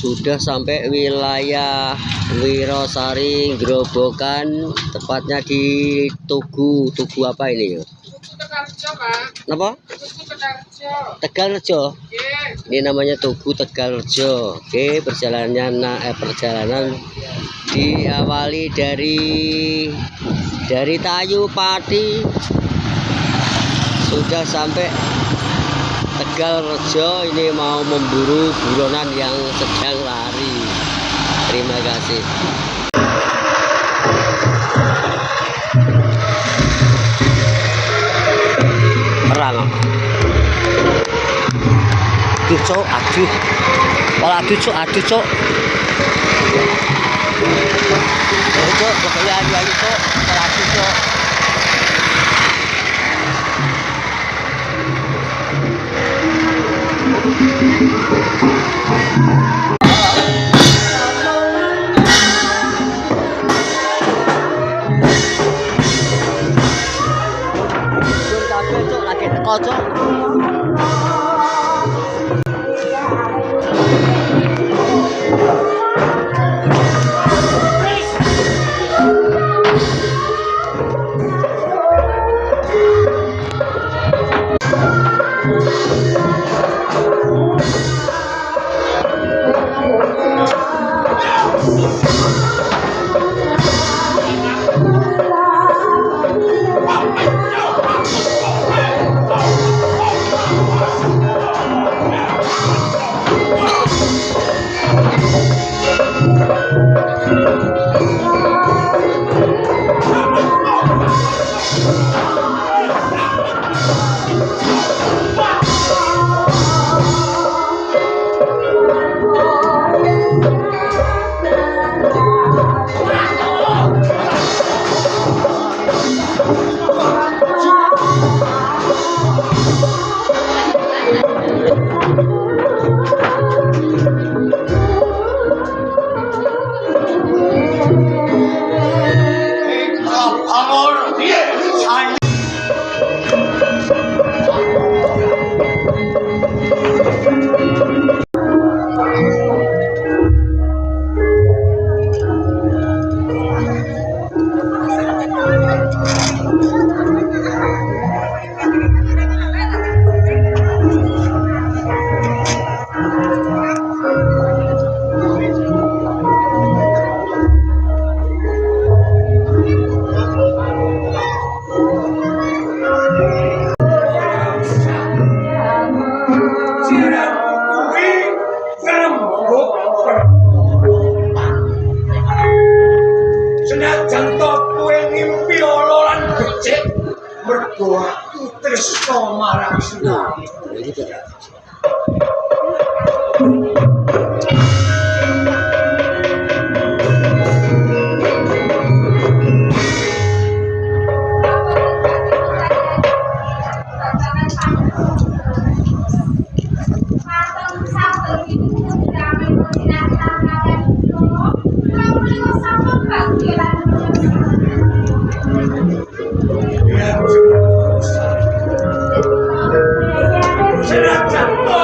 sudah sampai wilayah Wirosari Grobogan, tepatnya di Tugu apa ini ya? Tegalrejo, Pak. Apa? Tugu Tegalrejo. Tegalrejo. Yes. Ini namanya Tugu Tegalrejo. Oke, perjalanan diawali dari Tayu Pati, sudah sampai Tegalrejo. Ini mau memburu buronan yang sedang lari. Terima kasih. Perang. Aduh, cok, aduh. Wala aduh, cok, aduh, cok. Cok, pokoknya aduh, cok. Wala aduh, cok. Cok, lagi teko, cok. Senajan to kowe ngimpi ala lan becik, mergo aku tresna marang Sunawi. Senajan to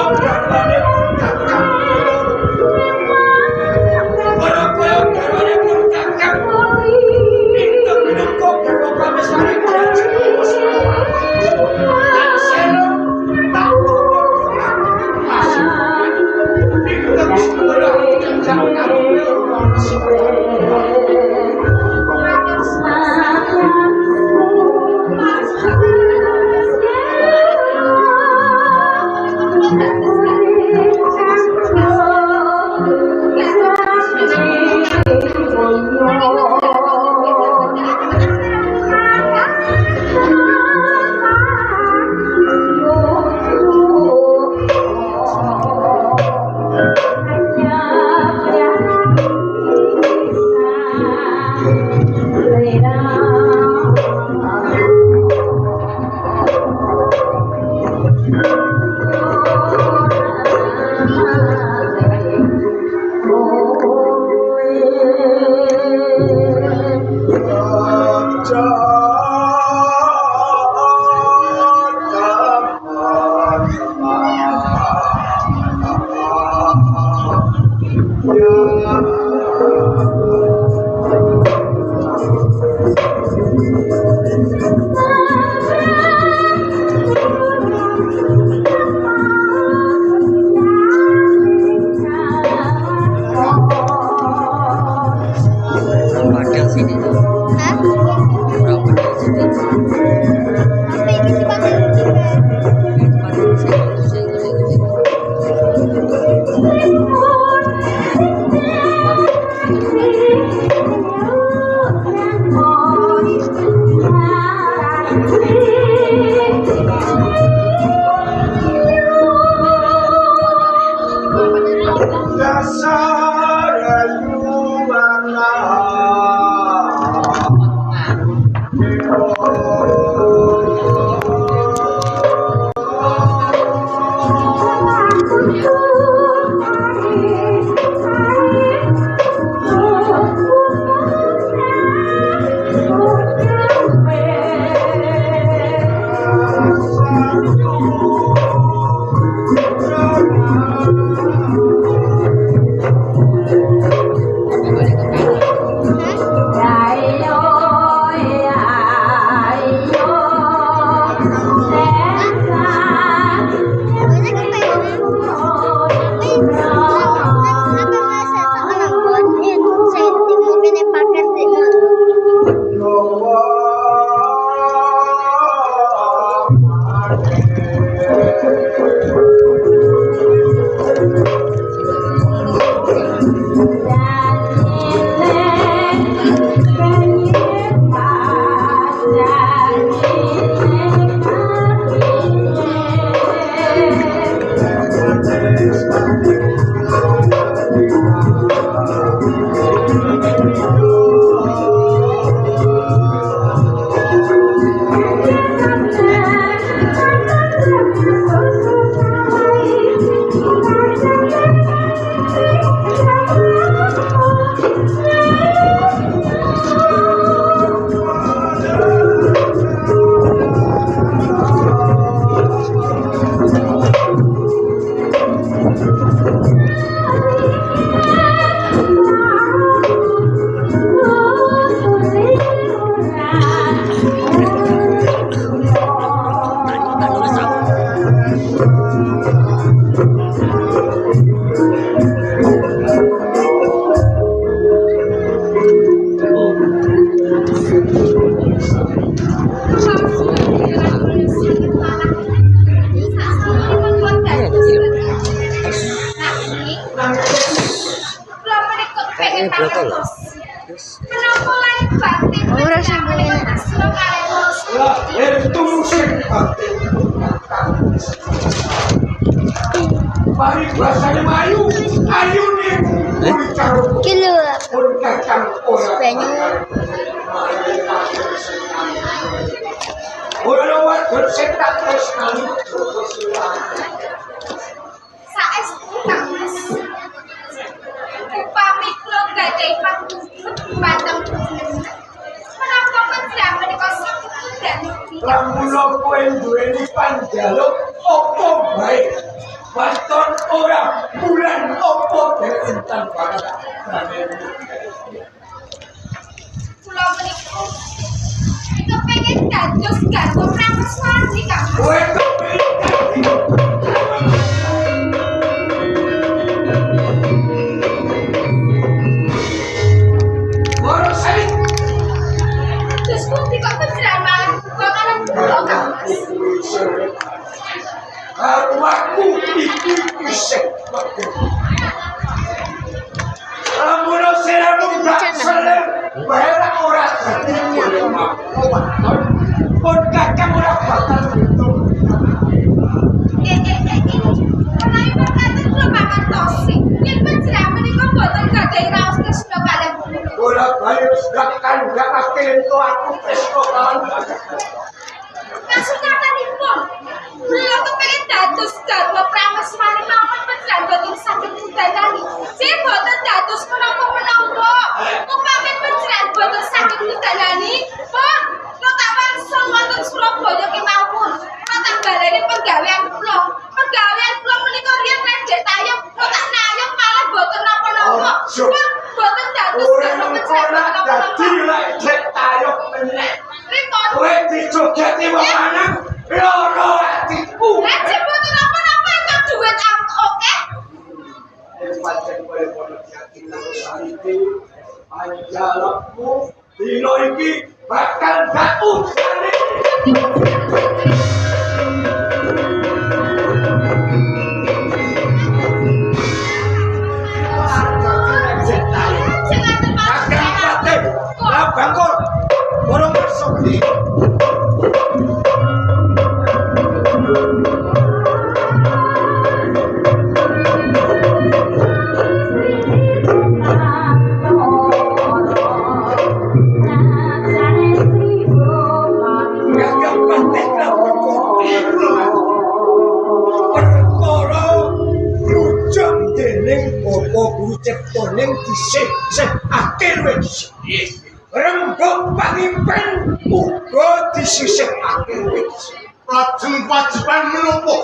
Itu musik Mari bahasanya Melayu, ayu nih, Kilo. orang lewat bersetak terus kali. Saestu Kang Mas. Upami kula gadhahi panggugut batang panjenengan. Menapa panjenengan menika saged dadi Ramula kowe duweni panjaluk apa bae. Waton ora bulan apa entan banget. kula menika kepengin dados garwa prameswari Kang Mas. Kowe kepengin Ora sari Terus pundi kok panjenengan malah bakalan kula Kang Mas. Aku iki isih waktu. Ramula seramu gak selem, bahaya ora dadi problema. Pun kakang ora bakal untung. Menawi mekaten kula mangertosi yen panjenengan menika boten gadhahi raos tresna kaliyan kula. Ora bae gak kandhakake ento aku tresno kan. Kasunatanipun kula kepengin dados garwa prameswari mawon panjenengan boten saged ngudalani. Yen boten dados menapa-menapa, upami panjenengan boten saged ngudalani, pun kula tak wangsul wonten Surabaya kemawon. Kula tak baleni penggawean kula. Penggawean kula menika riyen redhek tayub, kula tak nayub malah boten napa-napa. Pun boten dados garwa panjenengan Dadi lek cek tayo meneh. Pripun? Kowe dijogeti wong lanang loro atiku. Aja boten napa-napa entuk dhuwit oke. Pancen kowe padha jati karo sarite. Panjalukmu dina iki bakal gak usane. Bangkor, borong masuk di. Ning dhisik sing akhir wis rembug pangimpen uga disisihake wis lajeng wajiban menapa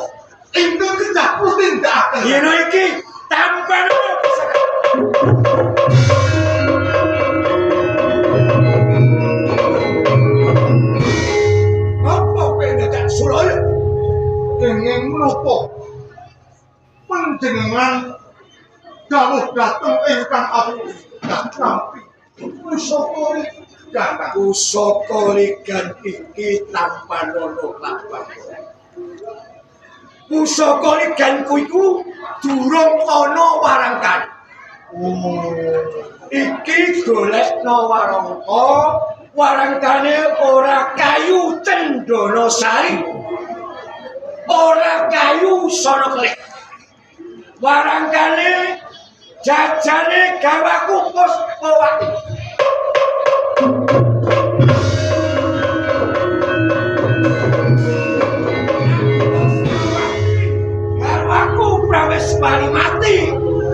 ingkang kedah tindakaken dina iki tampan apa pendekan Suraya kenging menapa panjenengan dawuh dhateng ingkang agung nampi Usaka ligan iki tanpa nono lapan pusaka liganku iku durung ana warangkane. Iki golekno warangka, warangkane ora kayu cendana sari, ora kayu sono kelik. Warangkane jajane gawaku Puspawati. Gawaku Prameswari mati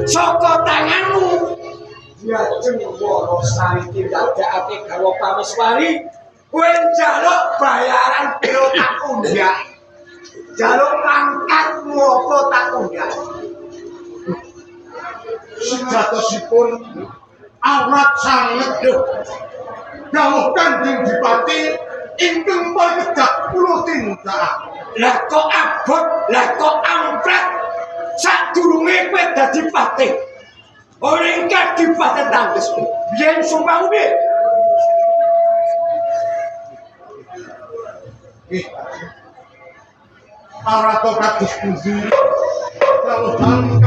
saka tanganmu. Diajeng Wonosari tindakake garwa Prameswari, kowe njaluk bayaran piro tak undak. Jaluk pangkatmu apa tak undak. Sejatosipun awrat sanget dawuh Kanjeng Dipati ingkang pakedah kula tindakake. Lah kok abot, lah kok amprat. Sadurunge kowe dadi patih. Ora ingkang dipatih tangges. Biyen sumpahmu piye? Para tokat diskusi kalau dalam